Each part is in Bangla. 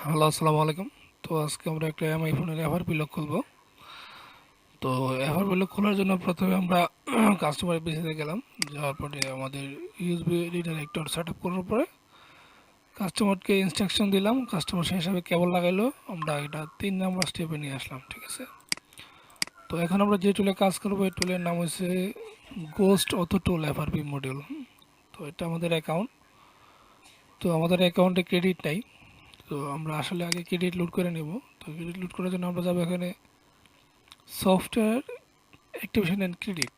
হ্যালো, আসসালামু আলাইকুম। তো আজকে আমরা একটা এমআই ফোনের এফআরপি লক খুলবো। তো এফআরপি লক খোলার জন্য প্রথমে আমরা কাস্টমার পিসিতে গেলাম। যাওয়ার পরে আমাদের ইউএসবি রিডাইরেক্টর সেট আপ করার পরে কাস্টমারকে ইনস্ট্রাকশন দিলাম, কাস্টমার সেই হিসাবে কেবল লাগাইলো। আমরা এটা 3 নাম্বার স্টেপে নিয়ে আসলাম, ঠিক আছে। তো এখন আমরা যে টুলে কাজ করবো এই টুলের নাম হচ্ছে গোস্ট অটো টুল এফআরপি মডিউল। তো এটা আমাদের অ্যাকাউন্ট। তো আমাদের অ্যাকাউন্টে ক্রেডিট নাই। তো আমরা আসলে আগে ক্রেডিট লোড করে নেব। তো ক্রেডিট লোড করার জন্য আমরা যাবো এখানে সফটওয়্যার অ্যাক্টিভেশন অ্যান্ড ক্রেডিট,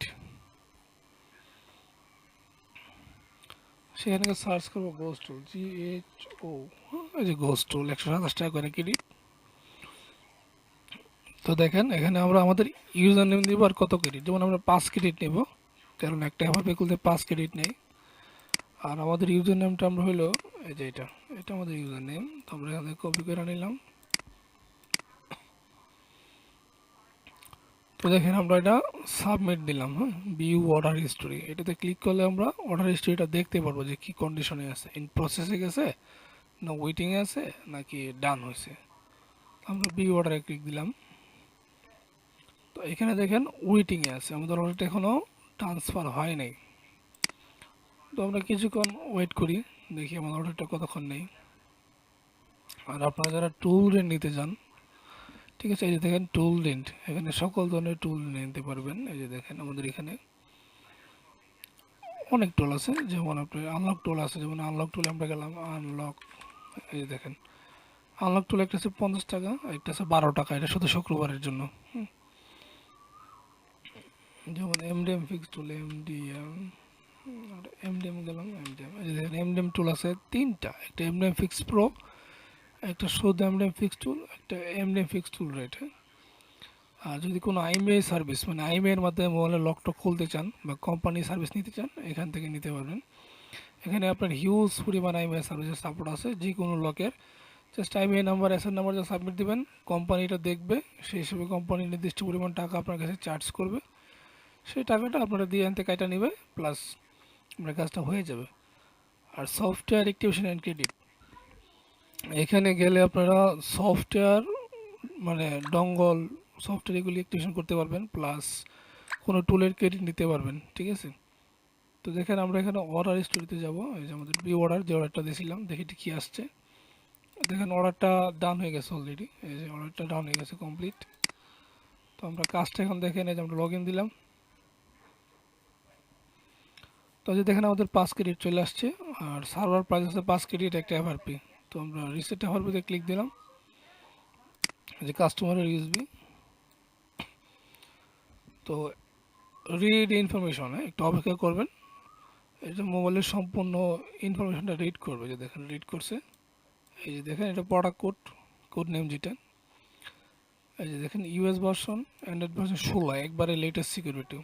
সেখানে সার্চ করবো গোস্ট টুল, GHO, এই যে গোস্ট টুল 127 টাকা করে ক্রেডিট। তো দেখেন এখানে আমরা আমাদের ইউজার নেম দিব আর কত ক্রেডিট, যেমন আমরা 5 ক্রেডিট নেব, কারণ একটা এফআরপি খুলতে 5 ক্রেডিট নেই। আর আমাদের ইউজার নেমটা আমরা হলো এই যে এটা এটা আমাদের ইউজার নেম। তো আমরা এখানে কপি করে নিলাম। তো দেখেন আমরা এটা সাবমিট দিলাম। হ্যাঁ, ভিউ অর্ডার হিস্টোরি, এটাতে ক্লিক করলে আমরা অর্ডার হিস্টোরিটা দেখতে পারবো যে কি কন্ডিশনে আছে, ইন প্রসেসে গেছে না ওয়েটিংয়ে আছে নাকি ডান হয়েছে। আমরা ভিউ অর্ডারে ক্লিক দিলাম। তো এখানে দেখেন ওয়েটিংয়ে আছে, আমাদের অর্ডারটা এখনও ট্রান্সফার হয় নাই। তো আমরা কিছুক্ষণ ওয়েট করি, দেখি আমাদের অর্ডারটা কতক্ষণ নেই। আর আপনারা যারা টুল রেন্ট নিতে চান, ঠিক আছে, এই যে দেখেন টুল রেন্ট, এখানে সকল ধরনের টুল নিতে পারবেন। এই যে দেখেন আমাদের এখানে অনেক টুল আছে, যেমন আপনার আনলক টুল আছে, যেমন আনলক টুলে আমরা গেলাম আনলক। এই যে দেখেন আনলক টুল একটা আছে 50 টাকা, একটা আছে 12 টাকা, এটা শুধু শুক্রবারের জন্য। যেমন এমডিএম ফিক্স টুল, এমডিএম, আর এমডিএম গেলাম এমডিএম। এই যে দেখেন এমডিএম টুল আছে 3টা, একটা এমডিএম ফিক্স প্রো, একটা শুধু এমডিএম ফিক্স টুল, একটা এমডিএম ফিক্স টুল রেট। আর যদি কোনো আইএমআই সার্ভিস মানে আইএমআই এর মাধ্যমে মোবাইলের লকটক খুলতে চান বা কোম্পানি সার্ভিস নিতে চান, এখান থেকে নিতে পারবেন। এখানে আপনার হিউজ পরিমাণ আইএমআই সার্ভিসের সাপোর্ট আছে, যে কোনো লকের। Just IMEI number, SN number যা সাবমিট দেবেন, কোম্পানিটা দেখবে, সেই হিসেবে কোম্পানি নির্দিষ্ট পরিমাণ টাকা আপনার কাছে চার্জ করবে। সেই টাকাটা আপনারা দিয়ে আনতে কাইটা নেবে, প্লাস আপনার কাজটা হয়ে যাবে। আর সফটওয়্যার অ্যাক্টিভেশন অ্যান্ড ক্রেডিট, এখানে গেলে আপনারা সফটওয়্যার মানে ডঙ্গল সফটওয়্যার এগুলি অ্যাক্টিভেশন করতে পারবেন, প্লাস কোনো টুলের ক্রেডিট নিতে পারবেন, ঠিক আছে। তো দেখেন আমরা এখানে অর্ডার স্টোরিতে যাব। এই যে আমাদের বি অর্ডার, যে অর্ডারটা দিয়েছিলাম, দেখি কি আসছে। দেখেন অর্ডারটা ডান হয়ে গেছে অলরেডি, এই যে অর্ডারটা ডান হয়ে গেছে কমপ্লিট। তো আমরা কাজটা এখন দেখেন, এই যে আমরা লগ ইন দিলাম। তো যে দেখেন আমাদের 5 ক্রেডিট চলে আসছে, আর সার্ভার প্রাইস আছে 5 ক্রেডিট একটা এফআরপি। তো আমরা রিসেট এফআরপিতে ক্লিক দিলাম, যে কাস্টমারের ইউএসবি। তো রিড ইনফরমেশন, একটু অপেক্ষা করবেন, এই যে মোবাইলের সম্পূর্ণ ইনফরমেশনটা রিড করবে। যে দেখেন রিড করছে, এই যে দেখেন এটা প্রোডাক্ট কোড, কোড নেম যেটা। এই যে দেখেন ইউএস ভার্সন, অ্যান্ড্রয়েড ভার্সন 16, একবারে লেটেস্ট সিকিউরিটি।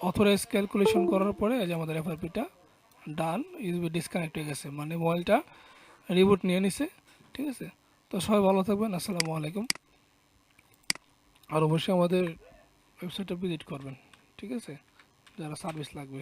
অথরাইজ ক্যালকুলেশন করার পরে এই যে আমাদের এফআরপিটা ডান, ইউএসবি ডিসকানেক্ট হয়ে গেছে, মানে মোবাইলটা রিবুট নিয়ে নিছে, ঠিক আছে। তো সবাই ভালো থাকবেন, আসসালামু আলাইকুম। আর অবশ্যই আমাদের ওয়েবসাইটটা ভিজিট করবেন, ঠিক আছে, যারা সার্ভিস লাগবে।